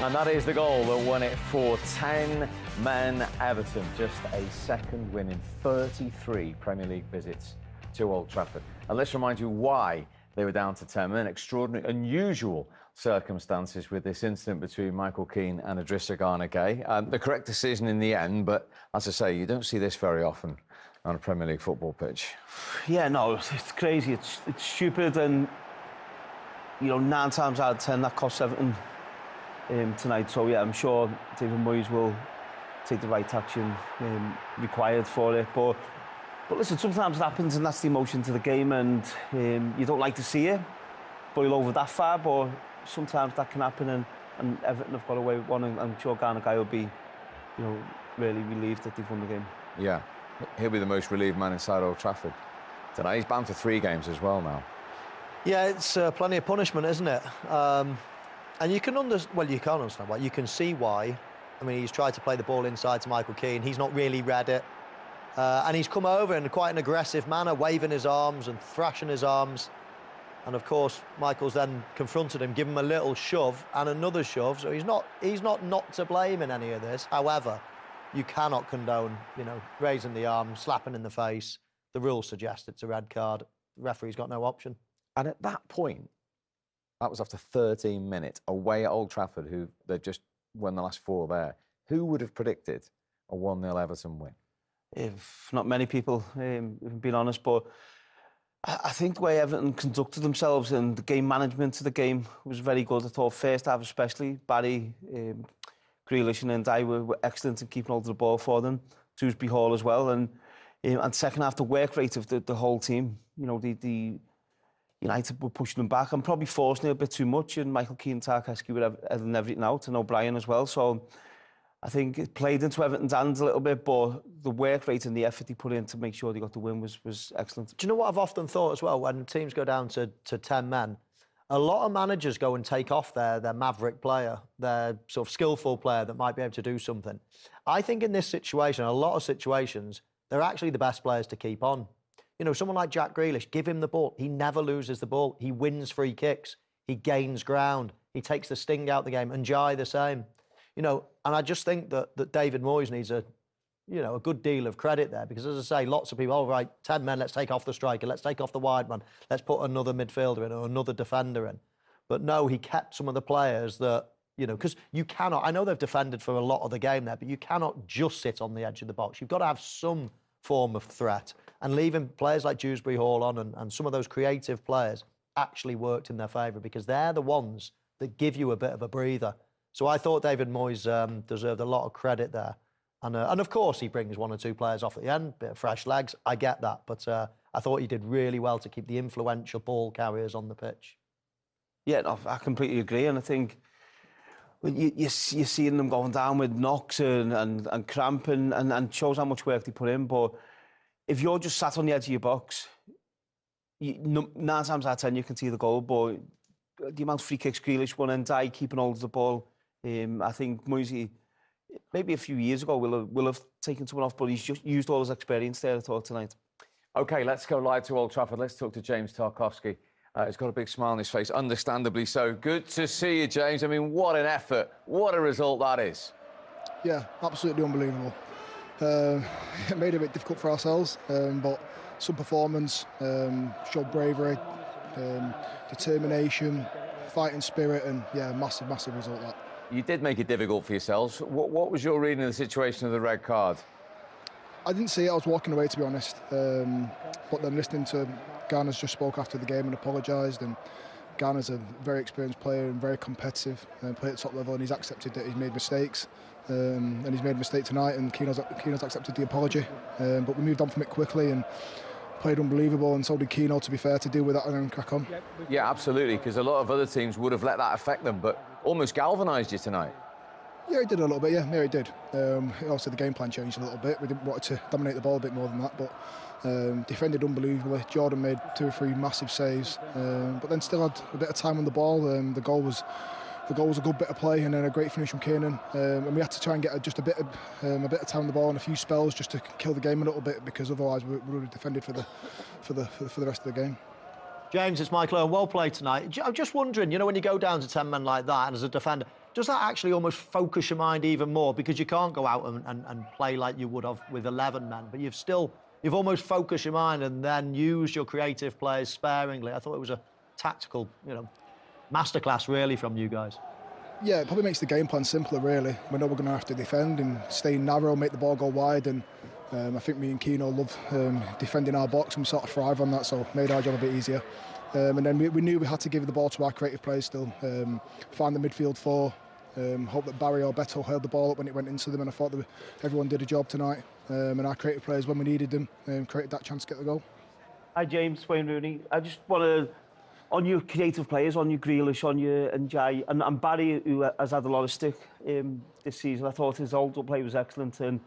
And that is the goal that won it for 10 men Everton. Just a second win in 33 Premier League visits to Old Trafford. And let's remind you why they were down to 10 men. Extraordinary, unusual circumstances with this incident between Michael Keane and Idrissa Gana Gueye. The correct decision in the end, but as I say, you don't see this very often on a Premier League football pitch. Yeah, no, it's crazy. It's stupid, and you know, 9 times out of 10 that costs Everton tonight. So yeah, I'm sure David Moyes will take the right action required for it. But listen, sometimes it happens, and that's the emotion to the game, and you don't like to see it boil over that far, but sometimes that can happen, and Everton have got away with one, and I'm sure Gana Gueye will be, you know, really relieved that they've won the game. Yeah, he'll be the most relieved man inside Old Trafford tonight. He's bound for 3 games as well now. Yeah, it's plenty of punishment, isn't it? And you can well, you can't understand why. You can see why. I mean, he's tried to play the ball inside to Michael Keane. He's not really read it. And he's come over in quite an aggressive manner, waving his arms and thrashing his arms. And of course, Michael's then confronted him, given him a little shove and another shove. So he's not to blame in any of this. However, you cannot condone, you know, raising the arm, slapping in the face. The rules suggest it's a red card. The referee's got no option. And at that point, that was after 13 minutes, away at Old Trafford, who they've just won the last 4 there. Who would have predicted a 1-0 Everton win? If not many people, if being honest, but I think the way Everton conducted themselves and the game management of the game was very good. I thought first half especially, Barry, Grealish and Ndiaye were excellent in keeping hold of the ball for them. Dewsbury Hall as well, and second half the work rate of the whole team. You know, the United were pushing them back and probably forcing it a bit too much, and Michael Keane and Tarkowski were editing everything out, and O'Brien as well. So I think it played into Everton's hands a little bit, but the work rate and the effort he put in to make sure they got the win was excellent. Do you know what I've often thought as well? When teams go down to 10 men, a lot of managers go and take off their maverick player, their sort of skillful player that might be able to do something. I think in this situation, a lot of situations, they're actually the best players to keep on. You know, someone like Jack Grealish, give him the ball. He never loses the ball. He wins free kicks. He gains ground. He takes the sting out of the game. And Ndiaye the same. You know, and I just think that David Moyes needs a good deal of credit there, because, as I say, lots of people, all right, 10 men, let's take off the striker, let's take off the wide man, let's put another midfielder in or another defender in. But no, he kept some of the players that, you know, because you cannot, I know they've defended for a lot of the game there, but you cannot just sit on the edge of the box. You've got to have some form of threat. And leaving players like Dewsbury Hall on and some of those creative players actually worked in their favour, because they're the ones that give you a bit of a breather. So I thought David Moyes deserved a lot of credit there. And of course, he brings 1 or 2 players off at the end, bit of fresh legs. I get that. But I thought he did really well to keep the influential ball carriers on the pitch. Yeah, no, I completely agree. And I think when you're seeing them going down with knocks and cramp and shows how much work they put in. But if you're just sat on the edge of your box, 9 times out of 10 you can see the goal. But the amount of free kicks Grealish won and Ndiaye keeping hold of the ball, I think Moyes, maybe a few years ago, will have taken someone off, but he's just used all his experience there, I thought, tonight. OK, let's go live to Old Trafford. Let's talk to James Tarkowski. He's got a big smile on his face, understandably so. Good to see you, James. I mean, what an effort. What a result that is. Yeah, absolutely unbelievable. It made it a bit difficult for ourselves, but some performance, showed bravery, determination, fighting spirit, and yeah, massive result that. You did make it difficult for yourselves. What was your reading of the situation of the red card? I didn't see it. I was walking away, to be honest. But then listening to Garner's just spoke after the game and apologised. And Garner's a very experienced player and very competitive and played at top level. And he's accepted that he's made mistakes. And he's made a mistake tonight. And Keano's accepted the apology. But we moved on from it quickly and played unbelievable, and so did Keano, to be fair, to deal with that and then crack on. Yeah, absolutely, because a lot of other teams would have let that affect them, but almost galvanised you tonight. Yeah, he did a little bit, yeah, he did. Also, the game plan changed a little bit. We didn't want to dominate the ball a bit more than that, but defended unbelievably. Jordan made 2 or 3 massive saves, but then still had a bit of time on the ball. The goal was a good bit of play and then a great finish from Kiernan. And we had to try and get just a bit of time on the ball and a few spells just to kill the game a little bit, because otherwise we would have defended for the rest of the game. James, it's Michael Owen. Well played tonight. I'm just wondering, you know, when you go down to 10 men like that, and as a defender, does that actually almost focus your mind even more? Because you can't go out and play like you would have with 11 men, but you've almost focused your mind and then used your creative players sparingly. I thought it was a tactical, masterclass really from you guys. Yeah, it probably makes the game plan simpler, really. We know we're going to have to defend and stay narrow, make the ball go wide, and I think me and Keano love defending our box, and we sort of thrive on that, so it made our job a bit easier. And then we knew we had to give the ball to our creative players still, find the midfield four, hope that Barry or Beto held the ball up when it went into them, and I thought that everyone did a job tonight, and our creative players, when we needed them, created that chance to get the goal. Hi James, Wayne Rooney. I just want to, on your creative players, on your Grealish, on your Njai, and Barry, who has had a lot of stick this season, I thought his hold-up play was excellent, and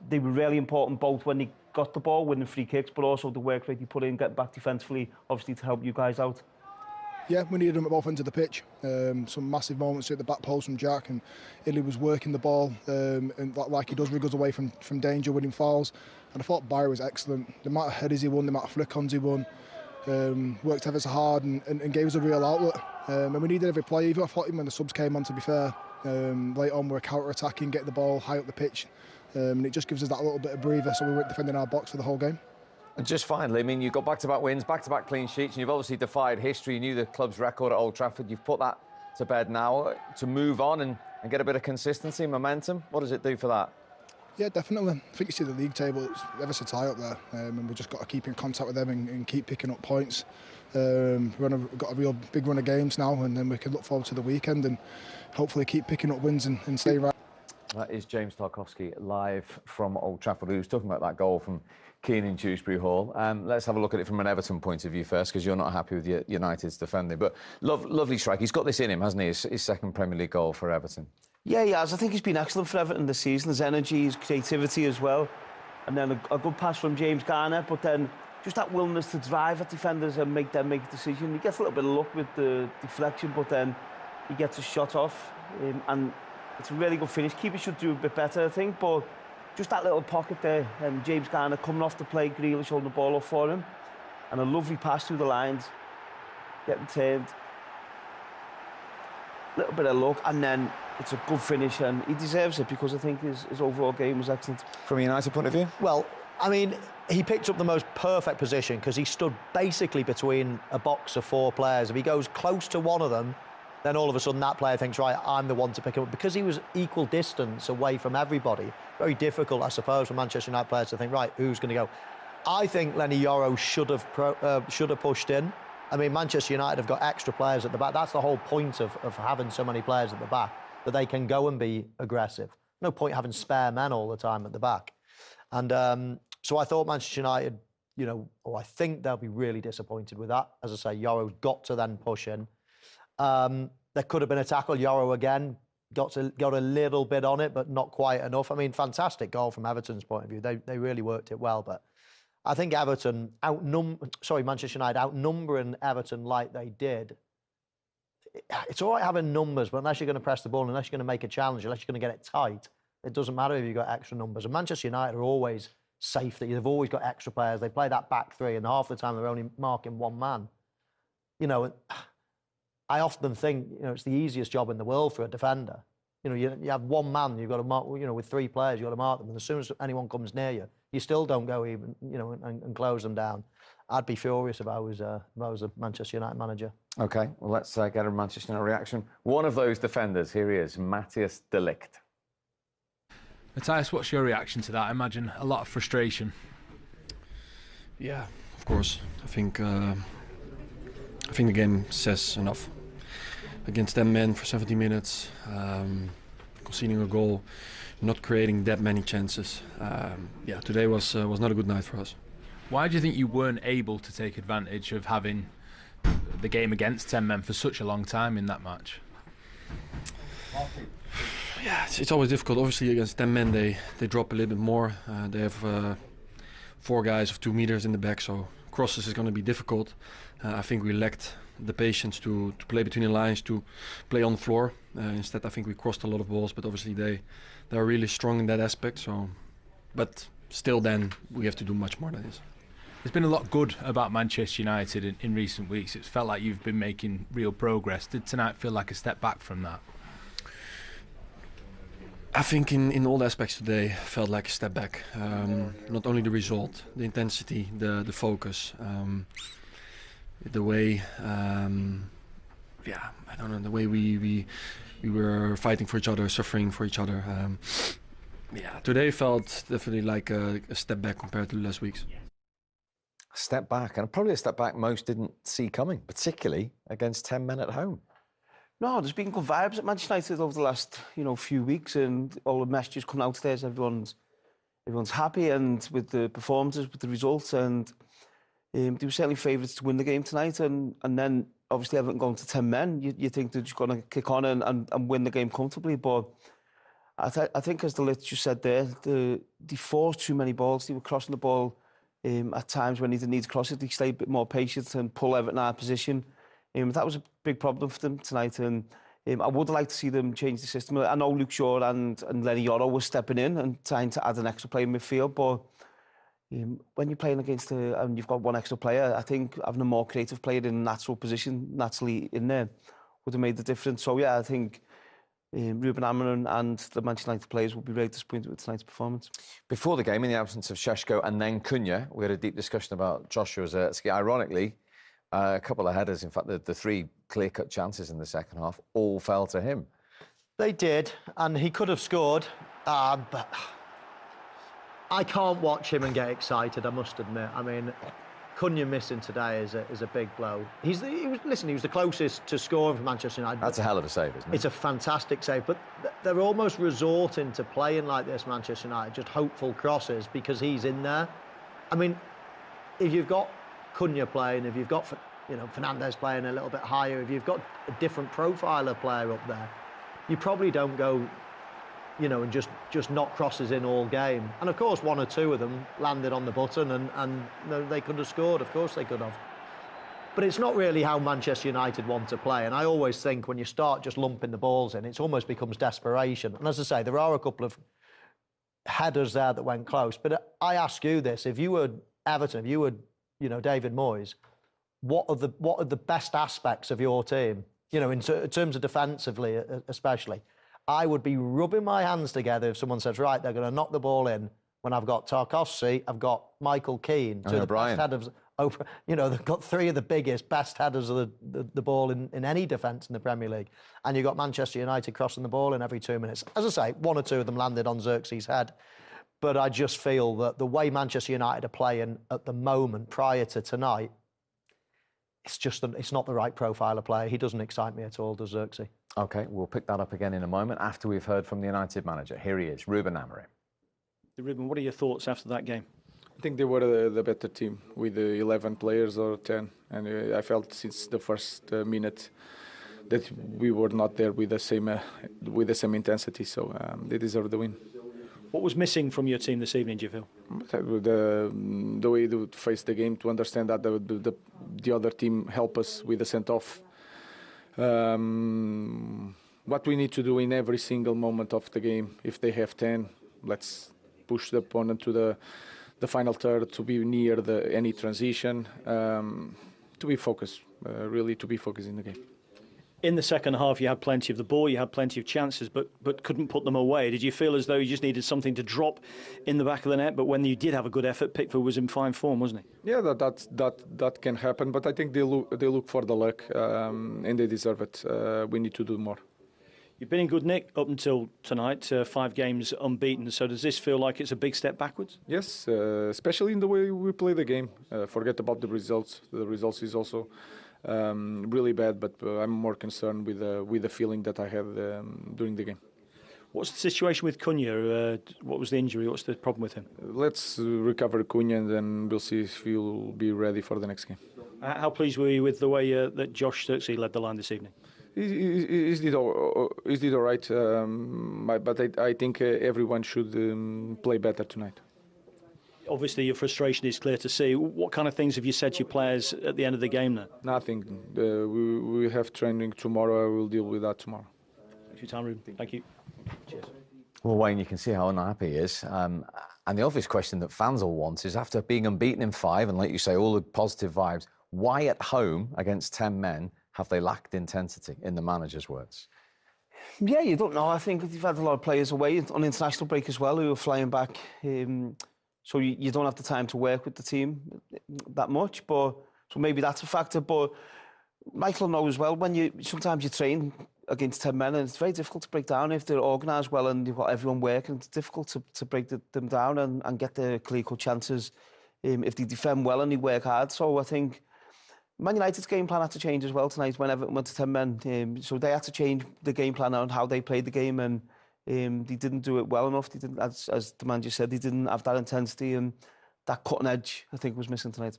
they were really important both when they got the ball, winning free kicks, but also the work rate he put in, getting back defensively, obviously to help you guys out. Yeah, we needed them at both ends of the pitch. Some massive moments at the back post from Jack, and Illy was working the ball, and like he does, wriggles away from danger, winning fouls. And I thought Barry was excellent. The amount of headers he won, the amount of flick-ons he won, worked ever so hard and gave us a real outlet. And we needed every play. Even I thought when the subs came on, to be fair, late on we're counter-attacking, getting the ball high up the pitch, and it just gives us that little bit of breather, so we weren't defending our box for the whole game. And just finally, I mean, you've got back-to-back wins, back-to-back clean sheets, and you've obviously defied history. You knew the club's record at Old Trafford. You've put that to bed now to move on and get a bit of consistency, momentum. What does it do for that? Yeah, definitely. I think you see the league table, it's ever so tight up there, and we've just got to keep in contact with them and keep picking up points. We've got a real big run of games now, and then we can look forward to the weekend and hopefully keep picking up wins and stay right. That is James Tarkowski live from Old Trafford, who was talking about that goal from Keane in Dewsbury Hall. Let's have a look at it from an Everton point of view first, because you're not happy with United's defending. But lovely strike. He's got this in him, hasn't he? His second Premier League goal for Everton. Yeah, he has. I think he's been excellent for Everton this season. His energy, his creativity as well. And then a good pass from James Garner, but then just that willingness to drive at defenders and make them make a decision. He gets a little bit of luck with the deflection, but then he gets a shot off. And it's a really good finish. Keeper should do a bit better, I think, but just that little pocket there, and James Garner coming off the play, Grealish holding the ball up for him, and a lovely pass through the lines, getting turned. A little bit of luck, and then it's a good finish, and he deserves it because I think his overall game was excellent. From a United point of view? Well, I mean, he picked up the most perfect position because he stood basically between a box of four players. If he goes close to one of them, then all of a sudden that player thinks, right, I'm the one to pick him up. Because he was equal distance away from everybody, very difficult, I suppose, for Manchester United players to think, right, who's going to go? I think Lenny Yoro should have pushed in. I mean, Manchester United have got extra players at the back. That's the whole point of having so many players at the back, that they can go and be aggressive. No point having spare men all the time at the back. And so I thought Manchester United, I think they'll be really disappointed with that. As I say, Yoro's got to then push in. There could have been a tackle. Yoro again got a little bit on it, but not quite enough. I mean, fantastic goal from Everton's point of view. They really worked it well, but I think Manchester United outnumbering Everton like they did. It's all right having numbers, but unless you're going to press the ball, unless you're going to make a challenge, unless you're going to get it tight, it doesn't matter if you've got extra numbers. And Manchester United are always safe. They've always got extra players. They play that back three, and half the time they're only marking one man. I often think, it's the easiest job in the world for a defender. You have one man, you've got to mark, with three players, you've got to mark them. And as soon as anyone comes near you, you still don't go even, and close them down. I'd be furious if I was a Manchester United manager. OK, well, let's get a Manchester United reaction. One of those defenders, here he is, Matthias de Ligt. Matthias, what's your reaction to that? I imagine a lot of frustration. Yeah, of course. I think the game says enough. Against 10 men for 70 minutes, conceding a goal, not creating that many chances. Today was not a good night for us. Why do you think you weren't able to take advantage of having the game against 10 men for such a long time in that match? Yeah, it's always difficult. Obviously, against 10 men, they drop a little bit more. They have 4 guys of 2 meters in the back, so crosses is going to be difficult. I think we lacked the patience to play between the lines, to play on the floor. Instead, I think we crossed a lot of balls, but obviously they are really strong in that aspect. So, but still, then we have to do much more than this. There's been a lot good about Manchester United in recent weeks. It's felt like you've been making real progress. Did tonight feel like a step back from that? I think in all aspects today felt like a step back. Not only the result, the intensity, the focus, the way, I don't know, the way we were fighting for each other, suffering for each other. Today felt definitely like a step back compared to the last weeks. Step back, and probably a step back most didn't see coming, particularly against 10 men at home. No, there's been good vibes at Manchester United over the last, few weeks, and all the messages coming out today is everyone's happy and with the performances, with the results, and they were certainly favourites to win the game tonight. And then obviously Everton going to 10 men, you think they're just going to kick on and win the game comfortably. But I think, as the Ligt just said there, they forced too many balls. They were crossing the ball at times when they didn't need to cross it. They stayed a bit more patient and pull Everton out of position. That was a big problem for them tonight, and I would like to see them change the system. I know Luke Shaw and Lenny Yoro were stepping in and trying to add an extra player in midfield, but when you're playing against and you've got one extra player, I think having a more creative player in a natural position, naturally in there, would have made the difference. So yeah, I think Ruben Amorim and the Manchester United players will be very disappointed with tonight's performance. Before the game, in the absence of Šeško and then Cunha, we had a deep discussion about Joshua Zirkzee. Ironically, a couple of headers, in fact, the three clear-cut chances in the second half, all fell to him. They did, and he could have scored, but I can't watch him and get excited, I must admit. I mean, Cunha missing today is a big blow. He was the closest to scoring for Manchester United. That's a hell of a save, isn't it? It's a fantastic save, but they're almost resorting to playing like this, Manchester United, just hopeful crosses because he's in there. I mean, if you've got Cunha playing, if you've got Fernandes playing a little bit higher, if you've got a different profile of player up there, you probably don't go, and just knock crosses in all game. And of course, one or two of them landed on the button, and they could have scored. Of course, they could have. But it's not really how Manchester United want to play. And I always think when you start just lumping the balls in, it almost becomes desperation. And as I say, there are a couple of headers there that went close. But I ask you this: if you were Everton, if you were David Moyes, what are the best aspects of your team? In terms of defensively, especially, I would be rubbing my hands together if someone says, right, they're going to knock the ball in when I've got Tarkowski, I've got Michael Keane, and O'Brien. They've got three of the biggest, best headers of the ball in any defence in the Premier League, and you've got Manchester United crossing the ball in every 2 minutes. As I say, one or two of them landed on Xerxes' head. But I just feel that the way Manchester United are playing at the moment, prior to tonight, it's not the right profile of player. He doesn't excite me at all, does Xerxes? OK, we'll pick that up again in a moment after we've heard from the United manager. Here he is, Ruben Amorim. Ruben, what are your thoughts after that game? I think they were the better team with the 11 players or 10. And I felt since the first minute that we were not there with the same intensity. So they deserve the win. What was missing from your team this evening, do you feel? The way they would face the game, to understand that the other team help us with the sent-off. What we need to do in every single moment of the game, if they have 10, let's push the opponent to the final third, to be near any transition, to be focused, really to be focused in the game. In the second half, you had plenty of the ball, you had plenty of chances, but couldn't put them away. Did you feel as though you just needed something to drop in the back of the net? But when you did have a good effort, Pickford was in fine form, wasn't he? Yeah, that can happen. But I think they look for the luck, and they deserve it. We need to do more. You've been in good nick up until tonight, 5 games unbeaten. So does this feel like it's a big step backwards? Yes, especially in the way we play the game. Forget about the results. The results is also really bad, but I'm more concerned with the feeling that I had during the game. What's the situation with Cunha? What was the injury? What's the problem with him? Let's recover Cunha, and then we'll see if he'll be ready for the next game. How pleased were you with the way that Josh Xerxes led the line this evening? He did all right, but I think everyone should play better tonight. Obviously, your frustration is clear to see. What kind of things have you said to your players at the end of the game then? Nothing. We have training tomorrow. I will deal with that tomorrow. Thanks for your time, Ruben. Thank you. Cheers. Well, Wayne, you can see how unhappy he is. And the obvious question that fans all want is, after being unbeaten in 5, and like you say, all the positive vibes, why at home against 10 men have they lacked intensity, in the manager's words? Yeah, you don't know. I think you've had a lot of players away on the international break as well who are flying back. So you don't have the time to work with the team that much. So maybe that's a factor. But Michael knows well when sometimes you train against 10 men and it's very difficult to break down if they're organised well and you've got everyone working. It's difficult to break them down and get the clear-cut chances if they defend well and they work hard. So I think Man United's game plan had to change as well tonight when Everton went to 10 men. So they had to change the game plan on how they played the game, and they didn't do it well enough. They didn't, as the man just said, they didn't have that intensity, and that cutting edge, I think, was missing tonight.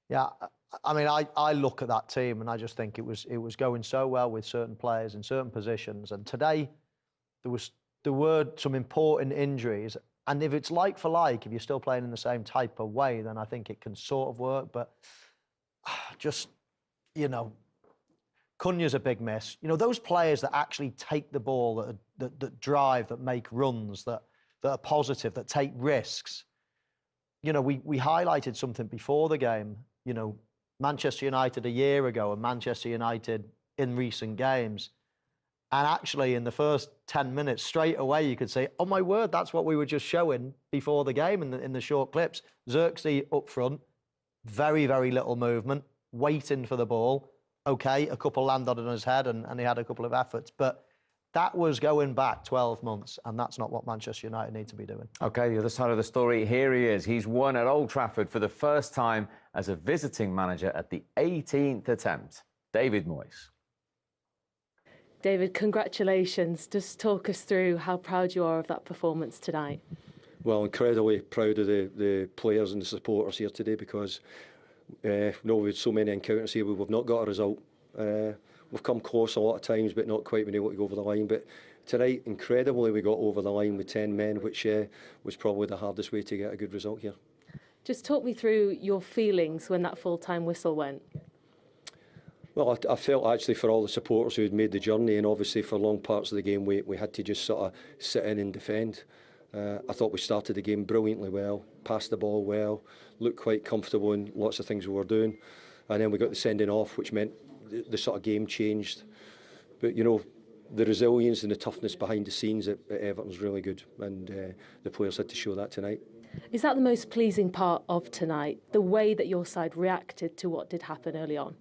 Yeah, I mean, I look at that team and I just think it was going so well with certain players in certain positions. And today, there were some important injuries. And if it's like for like, if you're still playing in the same type of way, then I think it can sort of work. But just, Cunha's a big miss. Those players that actually take the ball, that drive, that make runs, that are positive, that take risks. We highlighted something before the game. Manchester United a year ago and Manchester United in recent games. And actually, in the first 10 minutes, straight away, you could say, oh, my word, that's what we were just showing before the game in the short clips. Xerxes up front, very, very little movement, waiting for the ball. OK, a couple landed on his head and he had a couple of efforts. But that was going back 12 months, and that's not what Manchester United need to be doing. OK, the other side of the story, here he is. He's won at Old Trafford for the first time as a visiting manager at the 18th attempt. David Moyes. David, congratulations. Just talk us through how proud you are of that performance tonight. Well, incredibly proud of the players and the supporters here today because we've had so many encounters here, we've not got a result. We've come close a lot of times, but not quite been able to go over the line. But tonight, incredibly, we got over the line with 10 men, which was probably the hardest way to get a good result here. Just talk me through your feelings when that full-time whistle went. Well, I felt actually for all the supporters who had made the journey, and obviously for long parts of the game we had to just sort of sit in and defend. I thought we started the game brilliantly well, passed the ball well, looked quite comfortable in lots of things we were doing, and then we got the sending off, which meant the sort of game changed. But the resilience and the toughness behind the scenes at Everton's really good, and the players had to show that tonight. Is that the most pleasing part of tonight, the way that your side reacted to what did happen early on?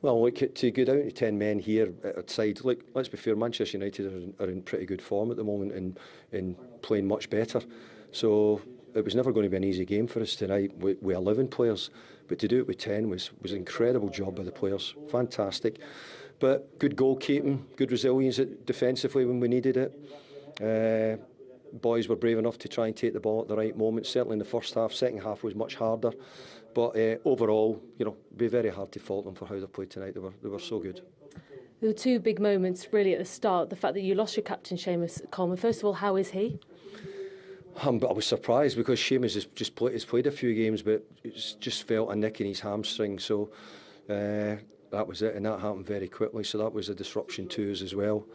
Well, look, to go down to 10 men here outside, look, let's be fair, Manchester United are in pretty good form at the moment and playing much better. So it was never going to be an easy game for us tonight with 11 players. But to do it with 10 was an incredible job by the players. Fantastic. But good goalkeeping, good resilience defensively when we needed it. Boys were brave enough to try and take the ball at the right moment, certainly in the first half. Second half was much harder. But overall, it'd be very hard to fault them for how they played tonight. They were so good. There were two big moments really at the start. The fact that you lost your captain, Seamus Coleman. First of all, how is he? I was surprised because Seamus has played a few games, but it's just felt a nick in his hamstring. So that was it, and that happened very quickly. So that was a disruption to us as well.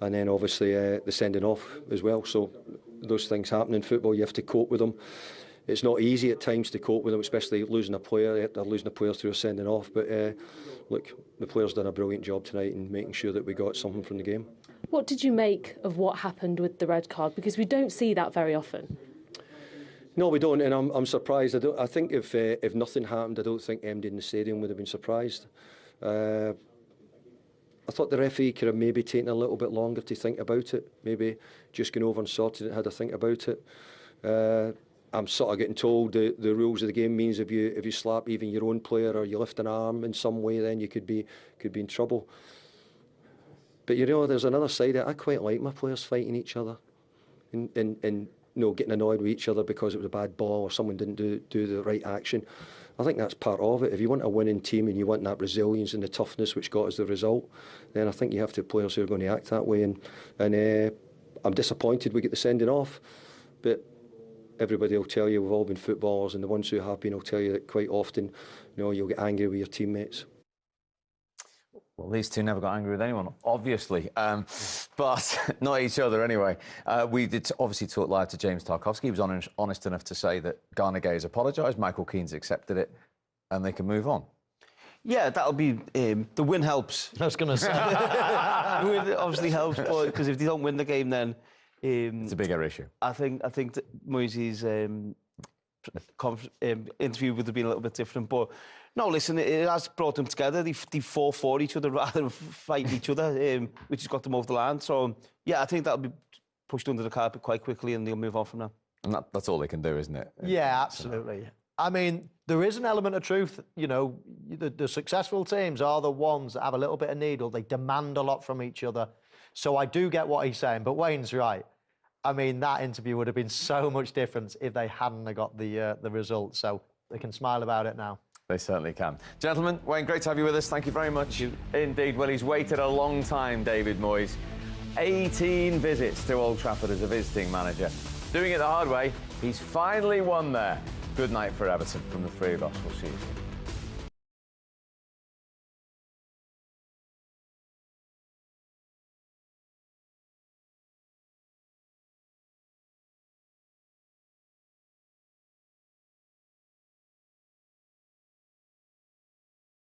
And then obviously the sending off as well. So those things happen in football. You have to cope with them. It's not easy at times to cope with them, especially losing a player. They're losing a player through a sending off. But look, the players done a brilliant job tonight in making sure that we got something from the game. What did you make of what happened with the red card? Because we don't see that very often. No, we don't, and I'm surprised. I think if nothing happened, I don't think MD in the stadium would have been surprised. I thought the referee could have maybe taken a little bit longer to think about it. Maybe just going over and sorted it, had to think about it. I'm sort of getting told the rules of the game means if you slap even your own player or you lift an arm in some way, then you could be in trouble. But there's another side of it. I quite like my players fighting each other, and getting annoyed with each other because it was a bad ball or someone didn't do the right action. I think that's part of it. If you want a winning team and you want that resilience and the toughness which got us the result, then I think you have to have players who are going to act that way. And I'm disappointed we get the sending off, but everybody will tell you we've all been footballers, and the ones who have been will tell you that quite often, you'll get angry with your teammates. Well, these two never got angry with anyone, obviously, but not each other anyway. We did obviously talk live to James Tarkowski. He was honest enough to say that Garner Gay has apologised, Michael Keane's accepted it, and they can move on. Yeah, that'll be... the win helps. I was going to say. The win obviously helps, because if they don't win the game, then... it's a bigger issue. I think that Moyes' interview would have been a little bit different, but no, listen, it has brought them together. They fought for each other rather than fighting each other, which has got them over the line. So, yeah, I think that'll be pushed under the carpet quite quickly and they'll move on from that. And that's all they can do, isn't it? Yeah, absolutely. I mean, there is an element of truth. You know, the successful teams are the ones that have a little bit of needle. They demand a lot from each other. So I do get what he's saying, but Wayne's right. I mean, that interview would have been so much different if they hadn't got the result. So they can smile about it now. They certainly can. Gentlemen, Wayne, great to have you with us. Thank you very much. Indeed. Well, he's waited a long time, David Moyes. 18 visits to Old Trafford as a visiting manager. Doing it the hard way, he's finally won there. Good night for Everton from the three of us. We'll see you soon.